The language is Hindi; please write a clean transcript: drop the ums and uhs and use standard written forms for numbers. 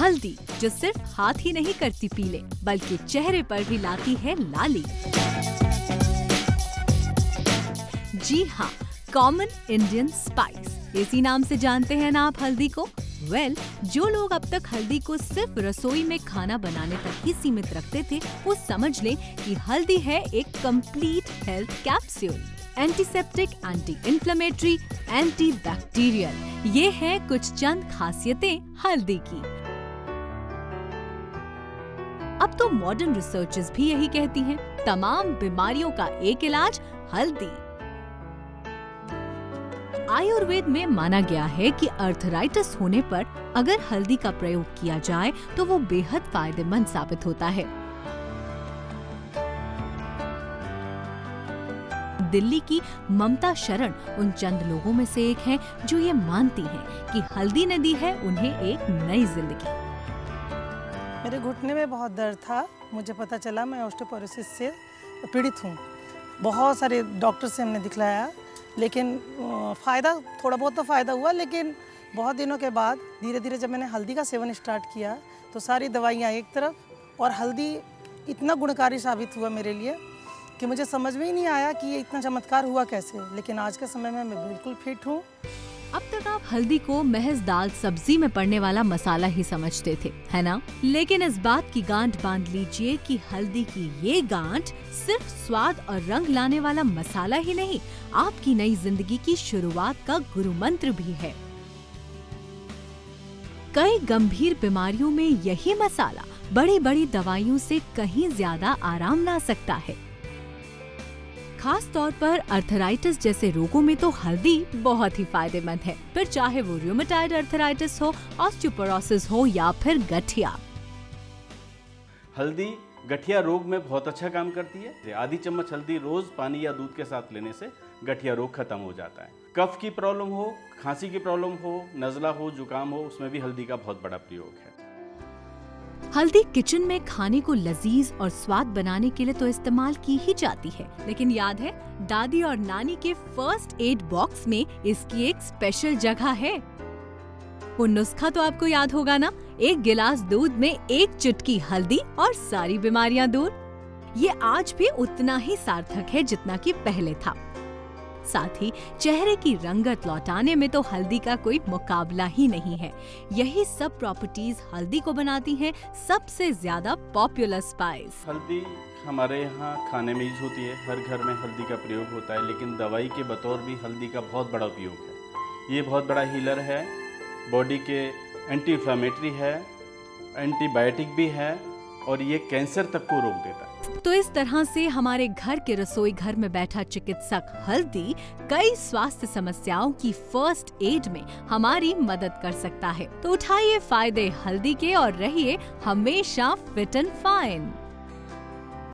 हल्दी, जो सिर्फ हाथ ही नहीं करती पीले, बल्कि चेहरे पर भी लाती है लाली। जी हाँ, कॉमन इंडियन स्पाइस, इसी नाम से जानते हैं ना आप हल्दी को। जो लोग अब तक हल्दी को सिर्फ रसोई में खाना बनाने तक ही सीमित रखते थे, वो समझ लें कि हल्दी है एक complete health capsule. Antiseptic, anti inflammatory, anti bacterial, ये है कुछ चंद खासियतें हल्दी की। अब तो मॉडर्न रिसर्चर्स भी यही कहती हैं, तमाम बीमारियों का एक इलाज हल्दी। आयुर्वेद में माना गया है कि अर्थराइटिस होने पर अगर हल्दी का प्रयोग किया जाए तो वो बेहद फायदेमंद साबित होता है। दिल्ली की ममता शरण उन चंद लोगों में से एक हैं जो ये मानती हैं कि हल्दी ने दी है उन्हें एक नई जिंदगी। मेरे घुटने में बहुत दर्द था, मुझे पता चला मैं ऑस्टियोपोरोसिस से पीड़ित हूँ। बहुत सारे डॉक्टर से हमने दिखलाया, लेकिन थोड़ा बहुत तो फ़ायदा हुआ, लेकिन बहुत दिनों के बाद धीरे धीरे जब मैंने हल्दी का सेवन स्टार्ट किया तो सारी दवाइयाँ एक तरफ, और हल्दी इतना गुणकारी साबित हुआ मेरे लिए कि मुझे समझ में ही नहीं आया कि ये इतना चमत्कार हुआ कैसे। लेकिन आज के समय में मैं बिल्कुल फिट हूँ। अब तक आप हल्दी को महज दाल सब्जी में पड़ने वाला मसाला ही समझते थे, है ना? लेकिन इस बात की गांठ बांध लीजिए कि हल्दी की ये गांठ सिर्फ स्वाद और रंग लाने वाला मसाला ही नहीं, आपकी नई जिंदगी की शुरुआत का गुरु मंत्र भी है। कई गंभीर बीमारियों में यही मसाला बड़ी बड़ी दवाइयों से कहीं ज्यादा आराम ला सकता है। खास तौर पर अर्थराइटिस जैसे रोगों में तो हल्दी बहुत ही फायदेमंद है, फिर चाहे वो रूमेटॉइड अर्थराइटिस हो, ऑस्टियोपोरोसिस हो या फिर गठिया। हल्दी गठिया रोग में बहुत अच्छा काम करती है। आधी चम्मच हल्दी रोज पानी या दूध के साथ लेने से गठिया रोग खत्म हो जाता है। कफ की प्रॉब्लम हो, खांसी की प्रॉब्लम हो, नज़ला हो, जुकाम हो, उसमें भी हल्दी का बहुत बड़ा प्रयोग है। हल्दी किचन में खाने को लजीज और स्वाद बनाने के लिए तो इस्तेमाल की ही जाती है, लेकिन याद है दादी और नानी के फर्स्ट एड बॉक्स में इसकी एक स्पेशल जगह है। वो नुस्खा तो आपको याद होगा ना, एक गिलास दूध में एक चुटकी हल्दी और सारी बीमारियां दूर। ये आज भी उतना ही सार्थक है जितना कि पहले था। साथ ही चेहरे की रंगत लौटाने में तो हल्दी का कोई मुकाबला ही नहीं है। यही सब प्रॉपर्टीज हल्दी को बनाती हैं सबसे ज्यादा पॉपुलर स्पाइस। हल्दी हमारे यहाँ खाने में यूज होती है, हर घर में हल्दी का प्रयोग होता है, लेकिन दवाई के बतौर भी हल्दी का बहुत बड़ा उपयोग है। ये बहुत बड़ा हीलर है, बॉडी के एंटी इन्फ्लेमेटरी है, एंटीबायोटिक भी है, और ये कैंसर तक को रोक देता है। तो इस तरह से हमारे घर के रसोई घर में बैठा चिकित्सक हल्दी कई स्वास्थ्य समस्याओं की फर्स्ट एड में हमारी मदद कर सकता है। तो उठाइए फायदे हल्दी के और रहिए हमेशा फिट एंड फाइन।